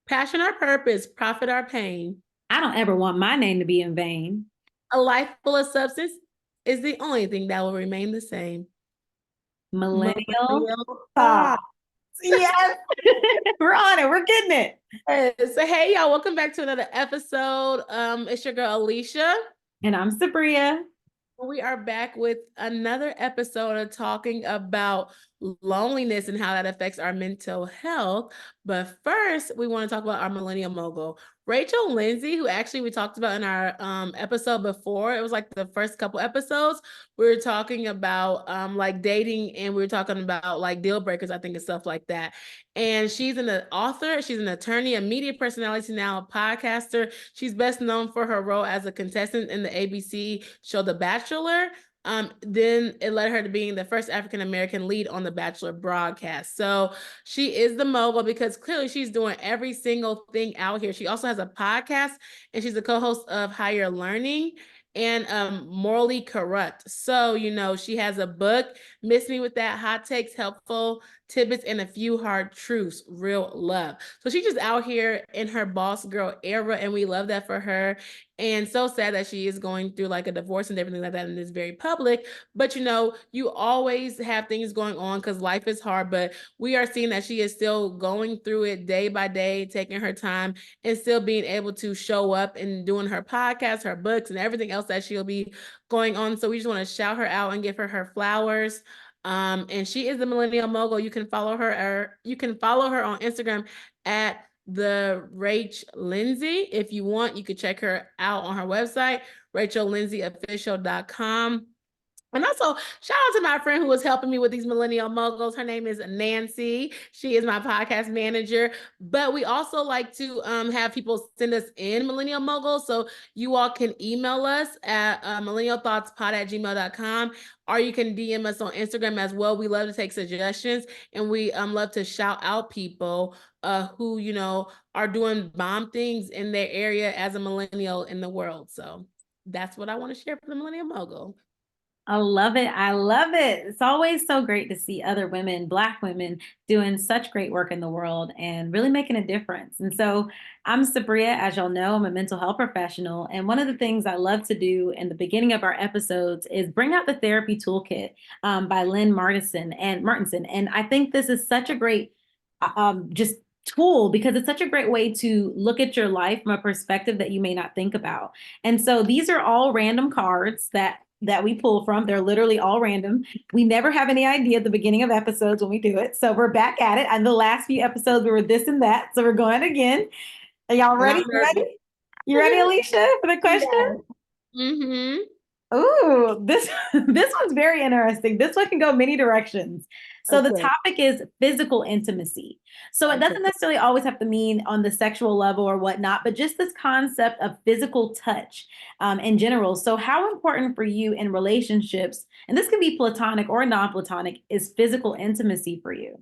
Passion our purpose, profit our pain. I don't ever want my name to be in vain. A life full of substance is the only thing that will remain the same. Millennial Millennial thoughts. thought. Yes. We're on it. We're getting it. So hey y'all, welcome back to another episode. It's your girl Alicia. And I'm Sabriya. We are back with another episode of talking about loneliness and how that affects our mental health. But first, we want to talk about our millennial mogul, Rachel Lindsay, who actually we talked about in our episode before. It was like the first couple episodes. We were talking about like dating, and we were talking about like deal breakers, I think, and stuff like that. And she's an author, she's an attorney, a media personality, now a podcaster. She's best known for her role as a contestant in the ABC show The Bachelor. Then it led her to being the first African American lead on the Bachelor broadcast. So she is the mogul because clearly she's doing every single thing out here. She also has a podcast, and she's a co-host of Higher Learning and Morally Corrupt. So, she has a book, Miss Me With That, Hot Takes, Helpful Tidbits, and a Few Hard Truths, Real Love. So she's just out here in her boss girl era, and we love that for her. And so sad that she is going through like a divorce and everything like that, and it's very public. But you always have things going on because life is hard. But we are seeing that she is still going through it day by day, taking her time, and still being able to show up and doing her podcast, her books, and everything else that she'll be going on. So we just want to shout her out and give her flowers. And she is the millennial mogul. You can follow her, or you can follow her on Instagram at the Rach Lindsay. If you want, you could check her out on her website, rachellindsayofficial.com. And also, shout out to my friend who was helping me with these millennial moguls. Her name is Nancy. She is my podcast manager. But we also like to have people send us in millennial moguls. So you all can email us at millennialthoughtspod@gmail.com, or you can DM us on Instagram as well. We love to take suggestions, and we love to shout out people who, are doing bomb things in their area as a millennial in the world. So that's what I want to share for the millennial mogul. I love it. I love it. It's always so great to see other women, Black women, doing such great work in the world and really making a difference. And so I'm Sabriya. As y'all know, I'm a mental health professional. And one of the things I love to do in the beginning of our episodes is bring out the therapy toolkit by Lynn Martinson. And I think this is such a great just tool because it's such a great way to look at your life from a perspective that you may not think about. And so these are all random cards that we pull from. They're literally all random. We never have any idea at the beginning of episodes when we do it. So we're back at it. And the last few episodes we were this and that. So we're going again. Are y'all ready? You ready? You ready, Alicia, for the question? Yes. Mm-hmm. Ooh, this one's very interesting. This one can go many directions. So the topic is physical intimacy. So it doesn't necessarily always have to mean on the sexual level or whatnot, but just this concept of physical touch in general. So how important for you in relationships, and this can be platonic or non-platonic, is physical intimacy for you?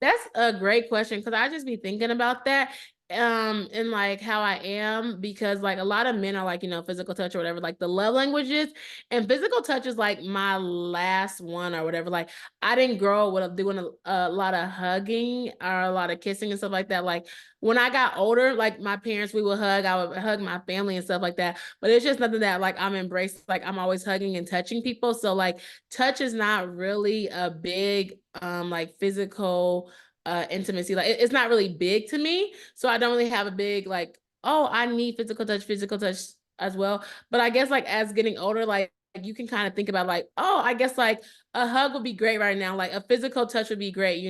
That's a great question because I just be thinking about that and like how I am, because like a lot of men are like, physical touch or whatever, like the love languages, and physical touch is like my last one or whatever. Like I didn't grow up with doing a lot of hugging or a lot of kissing and stuff like that. Like when I got older, like my parents, we would hug, I would hug my family and stuff like that. But it's just nothing that like I'm embraced. Like I'm always hugging and touching people. So like touch is not really a big like physical intimacy. Like it's not really big to me. So I don't really have a big like, oh, I need physical touch as well. But I guess like as getting older, like you can kind of think about like, oh, I guess like a hug would be great right now. Like a physical touch would be great.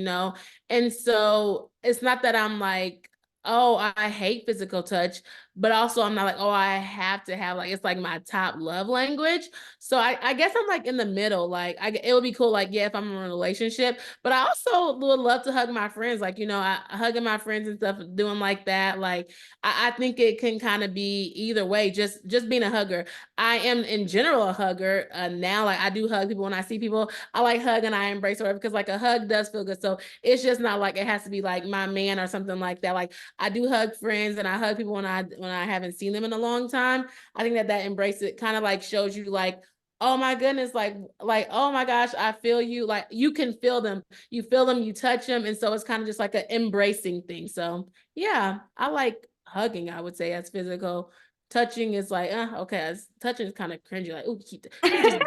And so it's not that I'm like, oh, I hate physical touch, but also I'm not like, oh, I have to have like, it's like my top love language. So I guess I'm like in the middle. Like it would be cool, like, yeah, if I'm in a relationship, but I also would love to hug my friends. Like, I hugging my friends and stuff, doing like that. Like, I think it can kind of be either way, just being a hugger. I am in general a hugger now. Like I do hug people when I see people. I like hug and I embrace her because like a hug does feel good. So it's just not like it has to be like my man or something like that. Like I do hug friends and I hug people when I haven't seen them in a long time. I think that embrace it kind of like shows you like Oh my goodness, like oh my gosh, I feel you. Like you can feel them. You feel them, you touch them, and so it's kind of just like an embracing thing. So yeah, I like hugging, I would say, as physical. Touching is like, okay, as touching is kind of cringy, like, oh, he just touching I me.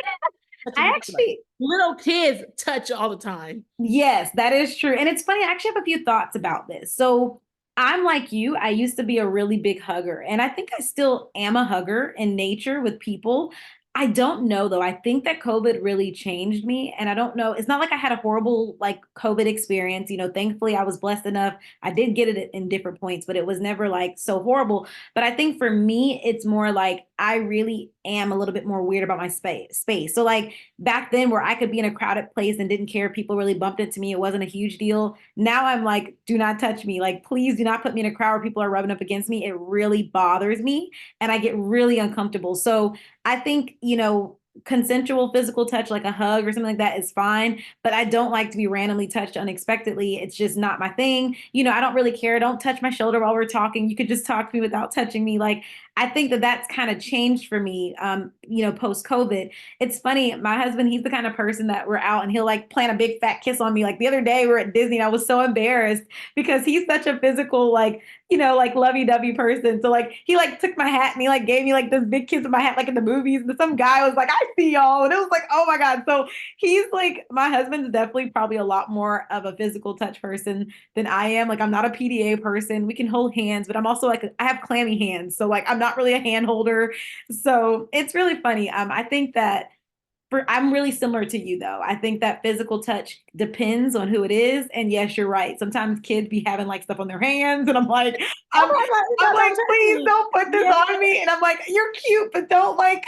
Like actually, little kids touch all the time. yes, that is true. And it's funny, I actually have a few thoughts about this. So I'm like you, I used to be a really big hugger, and I think I still am a hugger in nature with people. I don't know though. I think that COVID really changed me. And I don't know. It's not like I had a horrible like COVID experience. Thankfully I was blessed enough. I did get it in different points, but it was never like so horrible. But I think for me, it's more like I really am a little bit more weird about my space. So like back then where I could be in a crowded place and didn't care if people really bumped into me, it wasn't a huge deal. Now I'm like, do not touch me. Like, please do not put me in a crowd where people are rubbing up against me. It really bothers me and I get really uncomfortable. So I think, consensual physical touch, like a hug or something like that, is fine. But I don't like to be randomly touched unexpectedly. It's just not my thing. I don't really care. Don't touch my shoulder while we're talking. You could just talk to me without touching me. Like, I think that that's kind of changed for me, post COVID. It's funny. My husband, he's the kind of person that we're out and he'll like plant a big fat kiss on me. Like the other day, we're at Disney and I was so embarrassed because he's such a physical, like, like lovey-dovey person. So like he like took my hat and he like gave me like this big kiss of my hat, like in the movies. And some guy was like, I see y'all. And it was like, oh my God. So he's like, my husband's definitely probably a lot more of a physical touch person than I am. Like I'm not a PDA person. We can hold hands, but I'm also like I have clammy hands. So like I'm not really a hand holder. So it's really funny. I think that I'm really similar to you though. I think that physical touch depends on who it is. And yes, you're right. Sometimes kids be having like stuff on their hands, and I'm like, Oh I'm, my God, I'm don't like, touch please me. don't put this Yeah. on me. And I'm like, you're cute, but don't like.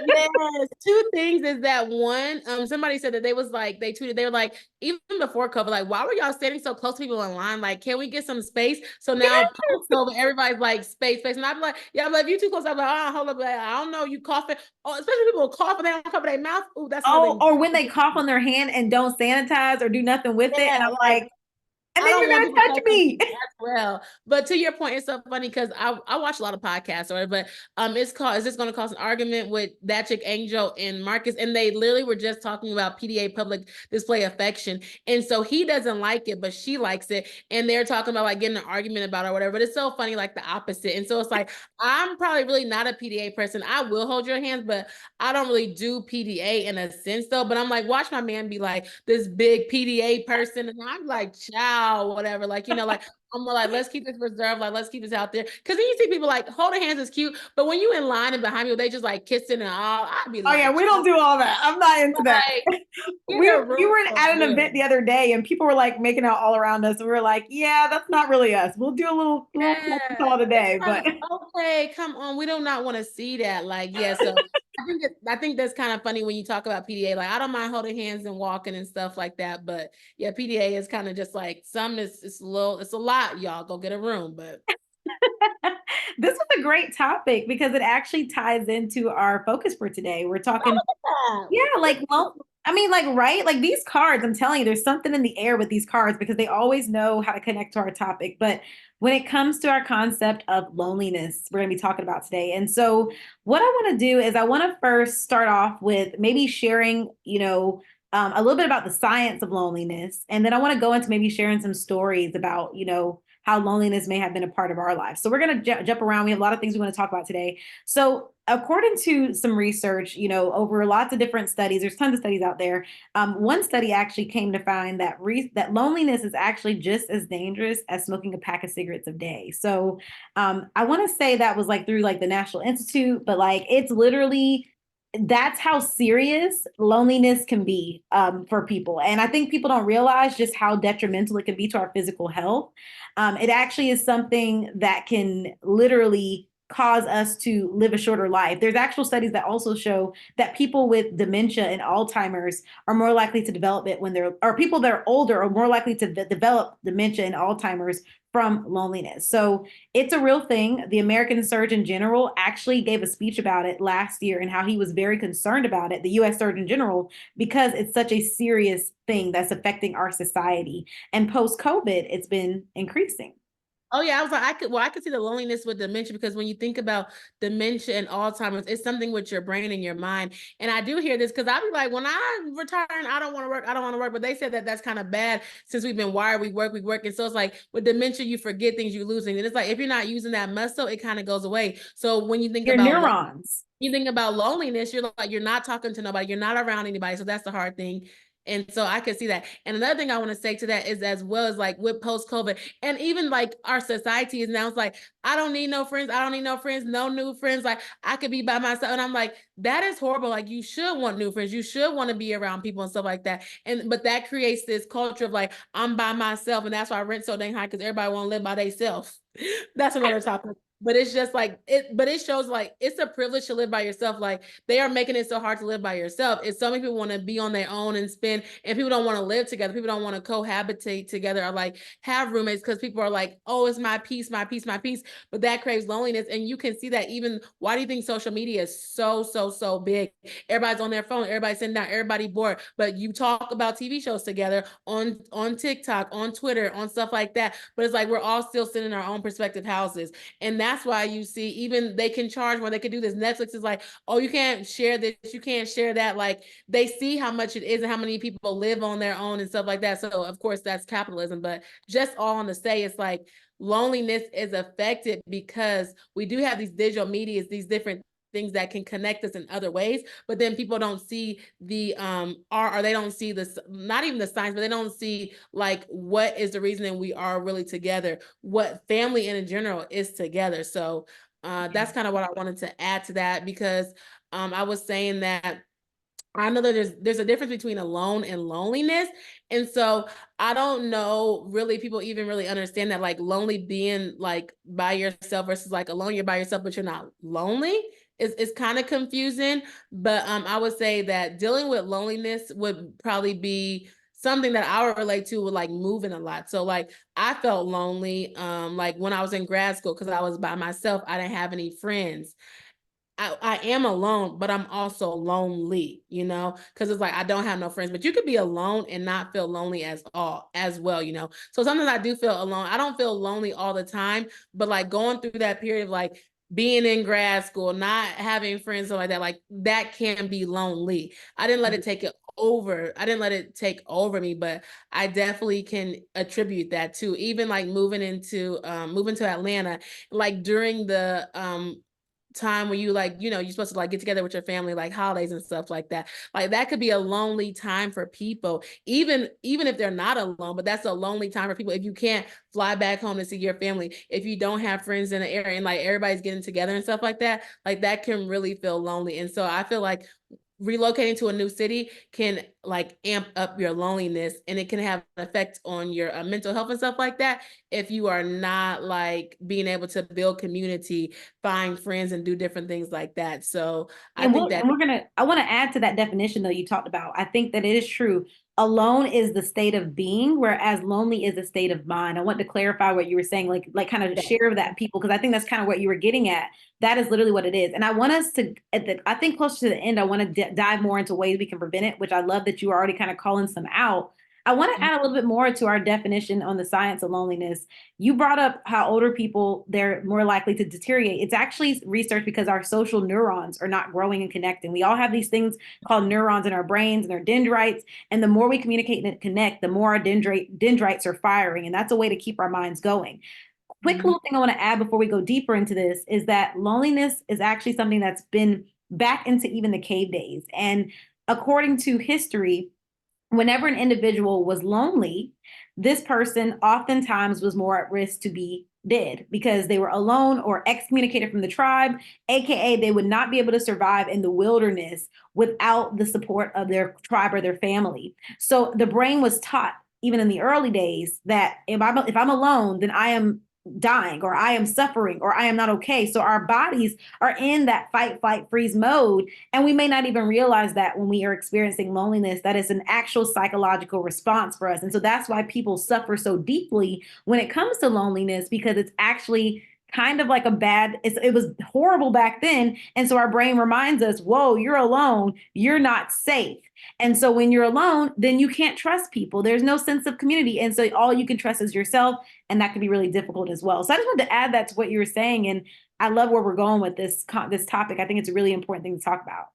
Yes, two things is that one, somebody said that they was like they tweeted, they were like, even before COVID, like, why were y'all standing so close to people in line? Like, can we get some space? So now post COVID, everybody's like space. And I'm like, yeah, I'm like, if you too close, I'm like, oh, hold up, like, I don't know, you coughing. Oh, especially people cough and they don't cover their mouth. Oh, that's another Oh, thing. or when they cough on their hand and don't sanitize or do nothing with it. And Yeah, I'm like like, and I then don't you're want going people to touch touching me. me as well. But to your point, it's so funny because I watch a lot of podcasts or but it's called Is This Gonna Cause an Argument with That Chick Angel and Marcus? And they literally were just talking about PDA, public display affection. And so he doesn't like it, but she likes it. And they're talking about like getting an argument about it or whatever. But it's so funny, like the opposite. And so it's like I'm probably really not a PDA person. I will hold your hands, but I don't really do PDA in a sense though. But I'm like, watch my man be like this big PDA person. And I'm like, ciao, whatever. Like, like I'm more like, let's keep this reserved, like let's keep this out there. Cause then you see people like holding hands is cute, but when you in line and behind you, they just like kissing and all, I'd be Oh yeah, like, we don't do all that. I'm not into that. like, get We a we room were for at an event the real. other day and people were like making out all around us. And we were like, yeah, that's not really us. We'll do a little Yeah. call It's today, like, but okay, come on. We do not want to see that. Like, yeah. So I think that's kind of funny when you talk about PDA. Like, I don't mind holding hands and walking and stuff like that. But yeah, PDA is kind of just like some is it's a little, it's a lot, y'all. Go get a room. But this was a great topic because it actually ties into our focus for today. We're oh, talking, look at that. yeah, like, well, I mean, like, right? Like these cards, I'm telling you, there's something in the air with these cards because they always know how to connect to our topic. But when it comes to our concept of loneliness, we're going to be talking about today. And so, what I want to do is I want to first start off with maybe sharing, a little bit about the science of loneliness. And then I want to go into maybe sharing some stories about, how loneliness may have been a part of our lives. So we're going to jump around. We have a lot of things we want to talk about today. So according to some research, over lots of different studies, there's tons of studies out there. One study actually came to find that that loneliness is actually just as dangerous as smoking a pack of cigarettes a day. So I want to say that was like through like the National Institute, but like it's literally that's how serious loneliness can be for people. And I think people don't realize just how detrimental it can be to our physical health. It actually is something that can literally cause us to live a shorter life. There's actual studies that also show that people with dementia and Alzheimer's are more likely to develop it when or people that are older are more likely to develop dementia and Alzheimer's from loneliness. So it's a real thing. The American Surgeon General actually gave a speech about it last year and how he was very concerned about it, the US Surgeon General, because it's such a serious thing that's affecting our society. And post COVID, it's been increasing. Oh yeah, I was like, I could see the loneliness with dementia because when you think about dementia and Alzheimer's, it's something with your brain and your mind. And I do hear this because I'll be like, when I retire, I don't want to work, I don't want to work. But they said that that's kind of bad since we've been wired, we work. And so it's like with dementia, you forget things, you losing. And it's like if you're not using that muscle, it kind of goes away. So when you think Your about neurons. you think about loneliness, you're like, you're not talking to nobody, you're not around anybody. So that's the hard thing. And so I can see that. And another thing I want to say to that is as well as like with post COVID and even like our society is now it's like, I don't need no friends. I don't need no friends, no new friends. Like I could be by myself. And I'm like, that is horrible. Like you should want new friends. You should want to be around people and stuff like that. And but that creates this culture of like, I'm by myself. And that's why rent so dang high because everybody want to live by themselves. That's another topic. But it's just like but it shows like it's a privilege to live by yourself. Like they are making it so hard to live by yourself. It's so many people want to be on their own and spend, and people don't want to live together. People don't want to cohabitate together or like have roommates because people are like, oh, it's my peace, my peace, my peace. But that craves loneliness. And you can see that even why do you think social media is so big? Everybody's on their phone, everybody's sitting down, everybody bored. But you talk about TV shows together on TikTok, on Twitter, on stuff like that. But it's like we're all still sitting in our own prospective houses. And that's why you see even they can charge where they can do this. Netflix is like, oh, you can't share this, you can't share that. Like they see how much it is and how many people live on their own and stuff like that. So of course that's capitalism. But just all on to say it's like loneliness is affected because we do have these digital medias, these different things that can connect us in other ways, but then people don't see the or they don't see this, not even the science, but they don't see like what is the reason we are really together, what family in general is together. So that's kind of what I wanted to add to that because I was saying that I know that there's a difference between alone and loneliness. And so I don't know really people even really understand that like lonely being like by yourself versus like alone, you're by yourself, but you're not lonely. It's kind of confusing. But I would say that dealing with loneliness would probably be something that I would relate to with like moving a lot. So like I felt lonely like when I was in grad school because I was by myself. I didn't have any friends. I am alone, but I'm also lonely, you know, because it's like I don't have no friends. But you could be alone and not feel lonely as well, you know. So sometimes I do feel alone. I don't feel lonely all the time, but like going through that period of like being in grad school, not having friends, or like that can be lonely. I didn't let it take it over. I didn't let it take over me, but I definitely can attribute that to even like moving to Atlanta, like during the time when you like, you know, you're supposed to like get together with your family, like holidays and stuff like that. Like that could be a lonely time for people, even if they're not alone, but that's a lonely time for people. If you can't fly back home to see your family, if you don't have friends in the area and like everybody's getting together and stuff like that can really feel lonely. And so I feel like relocating to a new city can like amp up your loneliness and it can have an effect on your mental health and stuff like that if you are not like being able to build community, find friends and do different things like that. So I And think that I want to add to that definition though you talked about. I think that it is true. Alone is the state of being, whereas lonely is a state of mind. I want to clarify what you were saying, like kind of share that people, because I think that's kind of what you were getting at. That is literally what it is. And I want us to, I think closer to the end, I want to dive more into ways we can prevent it, which I love that you are already kind of calling some out. I want to add a little bit more to our definition on the science of loneliness. You brought up how older people, they're more likely to deteriorate. It's actually research because our social neurons are not growing and connecting. We all have these things called neurons in our brains and our dendrites. And the more we communicate and connect, the more our dendrites are firing. And that's a way to keep our minds going. Quick little thing I want to add before we go deeper into this is that loneliness is actually something that's been back into even the cave days. And according to history, whenever an individual was lonely, this person oftentimes was more at risk to be dead because they were alone or excommunicated from the tribe, aka they would not be able to survive in the wilderness without the support of their tribe or their family. So the brain was taught even in the early days that if I'm alone, then I am dying or I am suffering or I am not okay. So our bodies are in that fight, flight, freeze mode. And we may not even realize that when we are experiencing loneliness, that is an actual psychological response for us. And so that's why people suffer so deeply when it comes to loneliness, because it's actually kind of like it was horrible back then. And so our brain reminds us, whoa, you're alone, you're not safe. And so when you're alone, then you can't trust people. There's no sense of community. And so all you can trust is yourself. And that can be really difficult as well. So I just wanted to add that to what you were saying. And I love where we're going with this topic. I think it's a really important thing to talk about.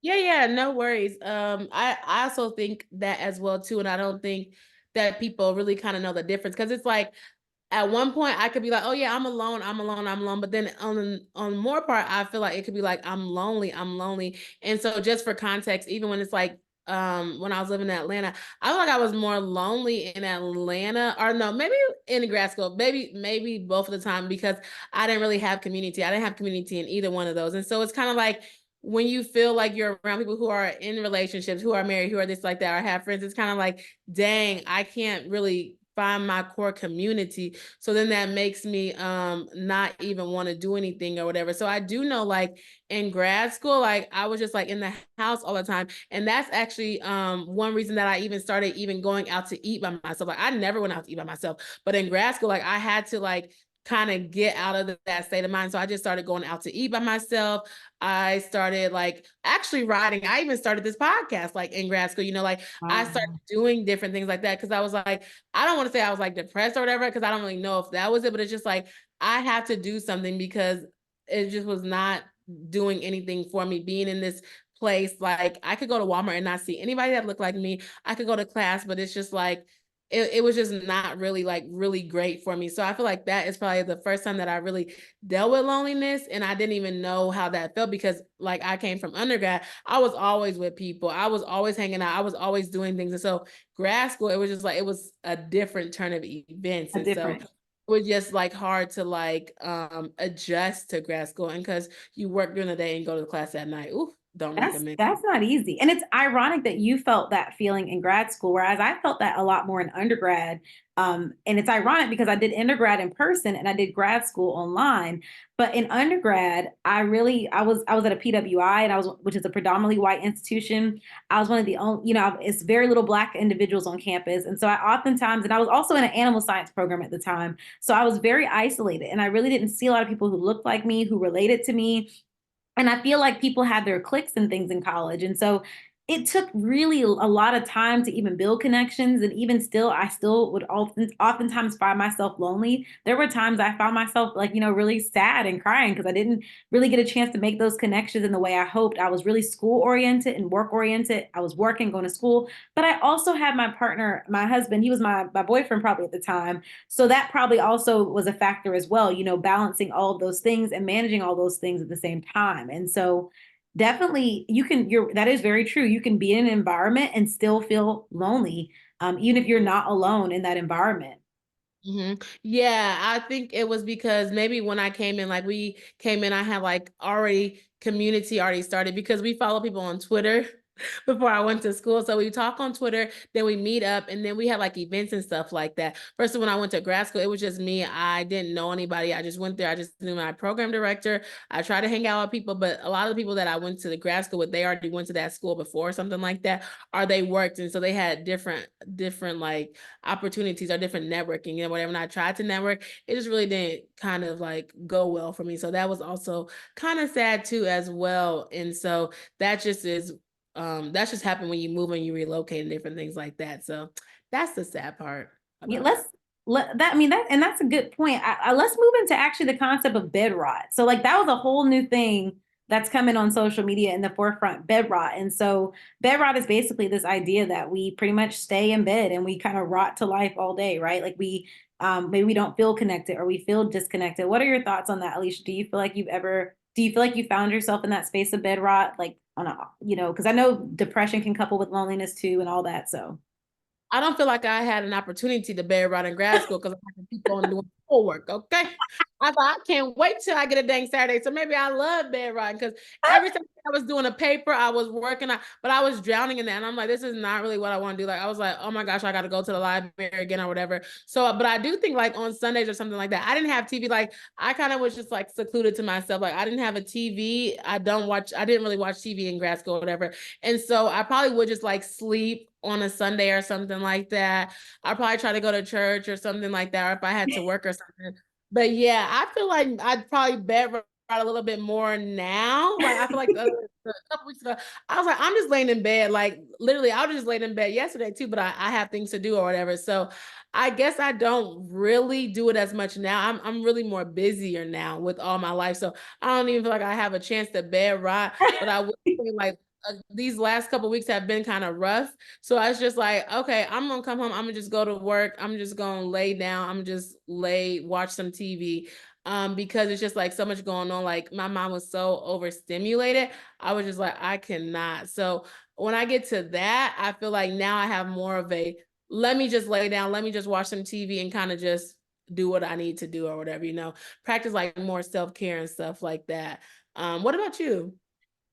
Yeah, no worries. I also think that as well too, and I don't think that people really kind of know the difference because it's like at one point I could be like, oh yeah, I'm alone, I'm alone, I'm alone. But then on more part, I feel like it could be like I'm lonely, I'm lonely. And so just for context, even when it's like when I was living in Atlanta, I feel like I was more lonely in Atlanta, or no, maybe in grad school, maybe both of the time because I didn't really have community. I didn't have community in either one of those. And so it's kind of like when you feel like you're around people who are in relationships, who are married, who are this like that, or have friends, it's kind of like, dang, I can't really find my core community. So then that makes me not even want to do anything or whatever. So I do know like in grad school, like I was just like in the house all the time. And that's actually one reason that I even started even going out to eat by myself. Like I never went out to eat by myself, but in grad school, like I had to like kind of get out of that state of mind. So I just started going out to eat by myself. I started like actually writing. I even started this podcast like in grad school, like I started Wow. doing different things like that because I was like, I don't want to say I was like depressed or whatever because I don't really know if that was it, but it's just like I have to do something because it just was not doing anything for me being in this place. Like I could go to Walmart and not see anybody that looked like me. I could go to class, but it's just like it was just not really like really great for me. So I feel like that is probably the first time that I really dealt with loneliness, and I didn't even know how that felt because like I came from undergrad, I was always with people, I was always hanging out, I was always doing things. And so grad school, it was just like it was a different turn of events. A And so different. it was just like hard to like adjust to grad school, and because you work during the day and go to class at night. Ooh, don't recommend. That's not easy. And it's ironic that you felt that feeling in grad school, whereas I felt that a lot more in undergrad. And it's ironic because I did undergrad in person and I did grad school online. But in undergrad, I was at a PWI and which is a predominantly white institution. I was one of the only, it's very little black individuals on campus. And so and I was also in an animal science program at the time. So I was very isolated and I really didn't see a lot of people who looked like me, who related to me, and I feel like people had their cliques and things in college. And so it took really a lot of time to even build connections. And even still, I still would oftentimes find myself lonely. There were times I found myself like, really sad and crying because I didn't really get a chance to make those connections in the way I hoped. I was really school oriented and work oriented. I was working, going to school, but I also had my partner, my husband, he was my boyfriend probably at the time. So that probably also was a factor as well, balancing all of those things and managing all those things at the same time. And so definitely that is very true. You can be in an environment and still feel lonely, even if you're not alone in that environment. Yeah, I think it was because maybe when I came in, like we came in, I had like already community already started because we follow people on Twitter before I went to school. So we talk on Twitter, then we meet up, and then we have like events and stuff like that. First, when I went to grad school, it was just me. I didn't know anybody. I just went there. I just knew my program director. I tried to hang out with people, but a lot of the people that I went to the grad school with, they already went to that school before or something like that, or they worked. And so they had different like opportunities or different networking and whatever. And I tried to network, it just really didn't kind of like go well for me. So that was also kind of sad too as well. And so that just is that's just happened when you move and you relocate and different things like that. So that's the sad part Yeah, about that. that's a good point. Let's move into actually the concept of bed rot. So like that was a whole new thing that's coming on social media in the forefront, bed rot. And so bed rot is basically this idea that we pretty much stay in bed and we kind of rot to life all day, right? Like maybe we don't feel connected or we feel disconnected. What are your thoughts on that, Alicia? Do you feel like you found yourself in that space of bed rot, like because I know depression can couple with loneliness too and all that. So I don't feel like I had an opportunity to bear out in grad school because I had to keep on doing schoolwork. Okay. I thought I can't wait till I get a dang Saturday. So maybe I love bed riding because every time I was doing a paper, I was working on, but I was drowning in that. And I'm like, this is not really what I want to do. Like, I was like, oh my gosh, I got to go to the library again or whatever. So, but I do think like on Sundays or something like that, I didn't have TV. Like, I kind of was just like secluded to myself. Like, I didn't have a TV. I didn't really watch TV in grad school or whatever. And so I probably would just like sleep on a Sunday or something like that. I'd probably try to go to church or something like that. Or if I had to work or something, But yeah, I feel like I'd probably bet right a little bit more now. Like I feel like a couple weeks ago, I was like, I'm just laying in bed. Like literally, I was just laying in bed yesterday too, but I have things to do or whatever. So I guess I don't really do it as much now. I'm really more busier now with all my life. So I don't even feel like I have a chance to bed right. But I would say like these last couple weeks have been kind of rough. So I was just like, okay, I'm gonna come home. I'm gonna just go to work. I'm just gonna lay down. I'm just lay, watch some TV. Because it's just like so much going on. Like my mom was so overstimulated. I was just like, I cannot. So when I get to that, I feel like now I have more of a let me just lay down, let me just watch some TV and kind of just do what I need to do or whatever, practice like more self-care and stuff like that. What about you?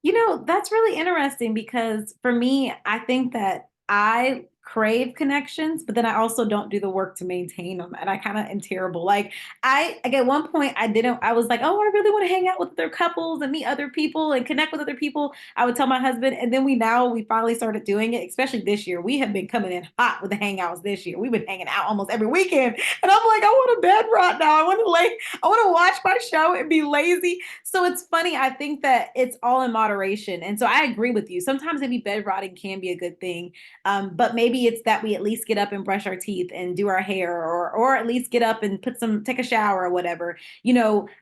That's really interesting because for me, I think that I crave connections, but then I also don't do the work to maintain them. And I kind of am terrible. Like at one point I was like, oh, I really want to hang out with other couples and meet other people and connect with other people. I would tell my husband, and then we finally started doing it, especially this year. We have been coming in hot with the hangouts this year. We've been hanging out almost every weekend. And I'm like, I want a bed right now. I want to watch my show and be lazy. So it's funny. I think that it's all in moderation. And so I agree with you. Sometimes maybe bed rotting can be a good thing. But maybe it's that we at least get up and brush our teeth and do our hair or at least get up and take a shower or whatever.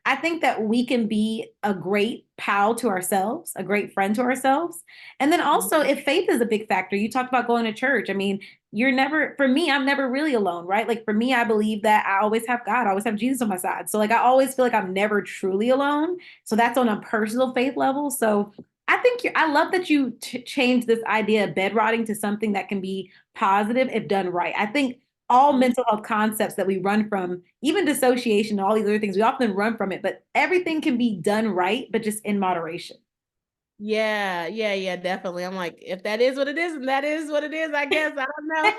I think that we can be a great pal to ourselves, a great friend to ourselves. And then also if faith is a big factor, you talked about going to church. I mean, for me, I'm never really alone, right? Like for me, I believe that I always have God, I always have Jesus on my side. So like I always feel like I'm never truly alone. So that's on a personal faith level. So I love that you changed this idea of bed rotting to something that can be positive if done right. I think all Mhm. mental health concepts that we run from, even dissociation, all these other things, we often run from it, but everything can be done right, but just in moderation. Yeah, yeah, yeah, definitely. I'm like, if that is what it is, and that is what it is, I guess. I don't know.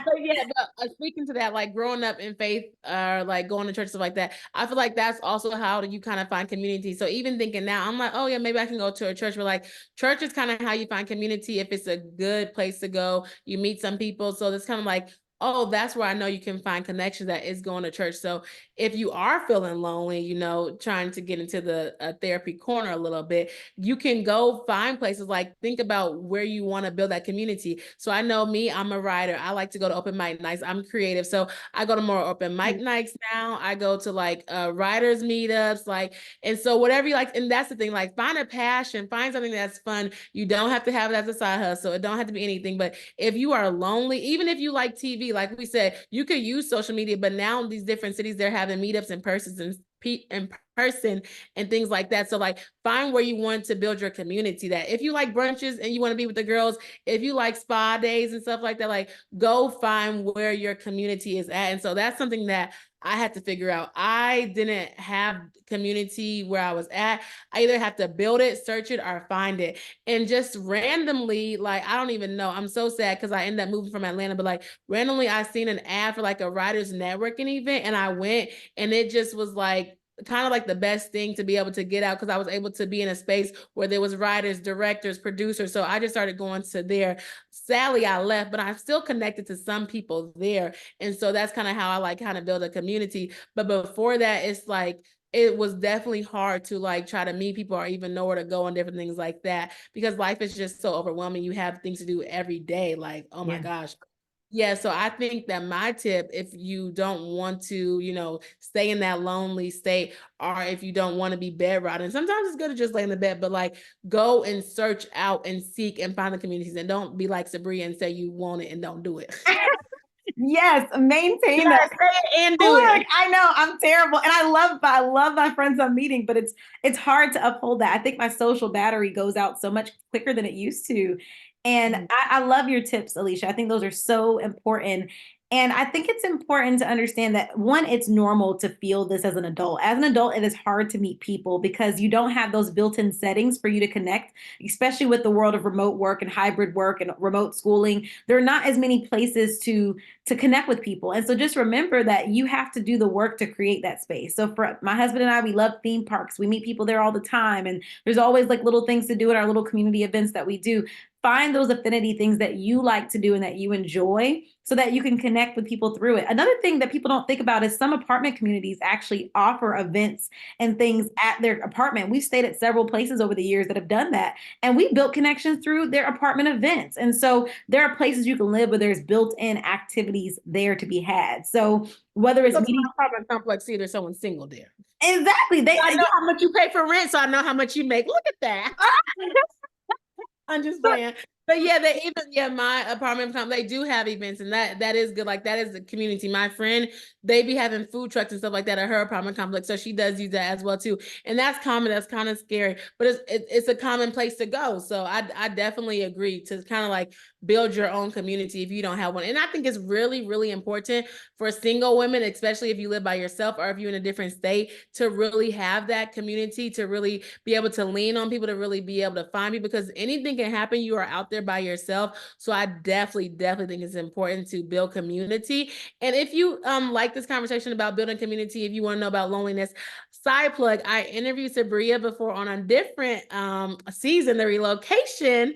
But yeah, but speaking to that, like growing up in faith or like going to church, stuff like that, I feel like that's also how you kind of find community. So even thinking now, I'm like, oh yeah, maybe I can go to a church, but like church is kind of how you find community. If it's a good place to go, you meet some people. So it's kind of like, oh, that's where I know you can find connections that is going to church. So if you are feeling lonely, trying to get into the therapy corner a little bit, you can go find places like think about where you want to build that community. So I know me, I'm a writer. I like to go to open mic nights. I'm creative. So I go to more open mic nights now. I go to like writers meetups, like, and so whatever you like. And that's the thing, like find a passion, find something that's fun. You don't have to have it as a side hustle. It don't have to be anything. But if you are lonely, even if you like TV, like we said, you could use social media, but now in these different cities, they're having meetups in person and things like that. So like find where you want to build your community. That if you like brunches and you want to be with the girls, if you like spa days and stuff like that, like go find where your community is at. And so that's something that I had to figure out. I didn't have community where I was at. I either have to build it, search it, or find it. And just randomly, like I don't even know. I'm so sad because I ended up moving from Atlanta, but like randomly I seen an ad for like a writers networking event and I went and it just was like kind of like the best thing to be able to get out because I was able to be in a space where there was writers, directors, producers. So I just started going to there. Sadly, I left, but I'm still connected to some people there. And so that's kind of how I like kind of build a community. But before that, it's like it was definitely hard to like try to meet people or even know where to go and different things like that because life is just so overwhelming. You have things to do every day. Like, oh my Yeah. gosh, yeah, so I think that my tip, if you don't want to, stay in that lonely state, or if you don't want to be bedridden, sometimes it's good to just lay in the bed, but like go and search out and seek and find the communities and don't be like Sabriya and say you want it and don't do it. Yes, You maintain that. gotta say it and do Look, it. I know I'm terrible, and I love my friends I'm meeting, but it's hard to uphold that. I think my social battery goes out so much quicker than it used to, and Mhm. I love your tips, Alieshia. I think those are so important. And I think it's important to understand that one, it's normal to feel this as an adult. As an adult, it is hard to meet people because you don't have those built-in settings for you to connect, especially with the world of remote work and hybrid work and remote schooling. There are not as many places to connect with people. And so just remember that you have to do the work to create that space. So for my husband and I, we love theme parks. We meet people there all the time. And there's always like little things to do at our little community events that we do. find those affinity things that you like to do and that you enjoy so that you can connect with people through it. Another thing that people don't think about is some apartment communities actually offer events and things at their apartment. We've stayed at several places over the years that have done that, and we built connections through their apartment events. And so there are places you can live where there's built-in activities there to be had. So whether I it's go to meeting, my apartment complex, see there's someone single there. exactly, they I know how much you pay for rent, so I know how much you make. Look at that. I'm just playing. But yeah, they even my apartment they do have events, and that is good. Like that is the community. My friend, they be having food trucks and stuff like that at her apartment complex, so she does use that as well too. And that's common. That's kind of scary, but it's a common place to go. So I definitely agree to kind of like build your own community if you don't have one. And I think it's really important for single women, especially if you live by yourself or if you're in a different state, to really have that community, to really be able to lean on people, to really be able to find people, because anything can happen. You are out there by yourself. So I definitely think it's important to build community. And if you like this conversation about building community, if you want to know about loneliness, side plug, I interviewed Sabriya before on a different season, the relocation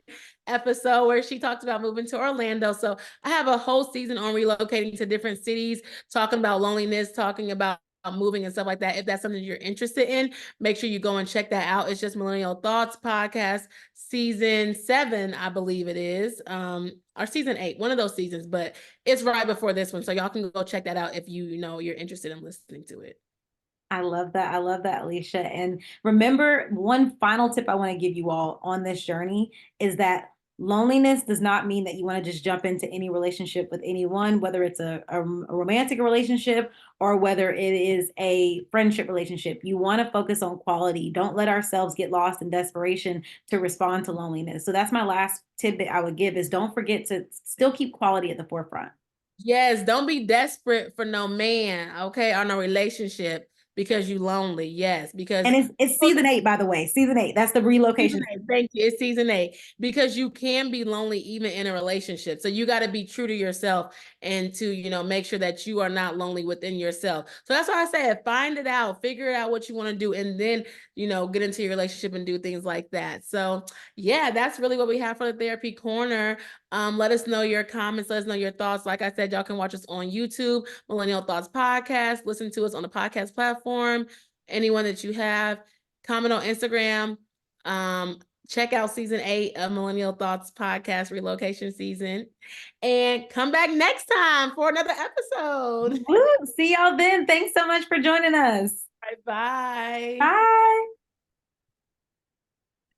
episode, where she talked about moving to Orlando. So I have a whole season on relocating to different cities, talking about loneliness, talking about moving and stuff like that. If that's something you're interested in, make sure you go and check that out. It's just Millennial Thoughts Podcast, season 7, I believe it is, or season 8, one of those seasons, but it's right before this one. So y'all can go check that out if you're interested in listening to it. I love that. I love that, Alieshia. And remember, one final tip I want to give you all on this journey is that loneliness does not mean that you want to just jump into any relationship with anyone, whether it's a romantic relationship or whether it is a friendship relationship. You want to focus on quality. Don't let ourselves get lost in desperation to respond to loneliness. So that's my last tidbit I would give is don't forget to still keep quality at the forefront. Yes, don't be desperate for no man, okay, or no relationship because you lonely. Yes, because And it's season 8, by the way. Season 8. That's the season relocation. 8, thank you. It's season 8 because you can be lonely even in a relationship. So you got to be true to yourself and to, make sure that you are not lonely within yourself. So that's why I said find it out, figure out what you want to do, and then, get into your relationship and do things like that. So yeah, that's really what we have for the therapy corner. Let us know your comments, let us know your thoughts. Like I said, y'all can watch us on YouTube, Millennial Thoughts Podcast, listen to us on the podcast platform, anyone that you have, comment on Instagram. Check out season 8 of Millennial Thoughts Podcast relocation season, and come back next time for another episode. Woo! See y'all then. Thanks so much for joining us. Bye bye. Bye.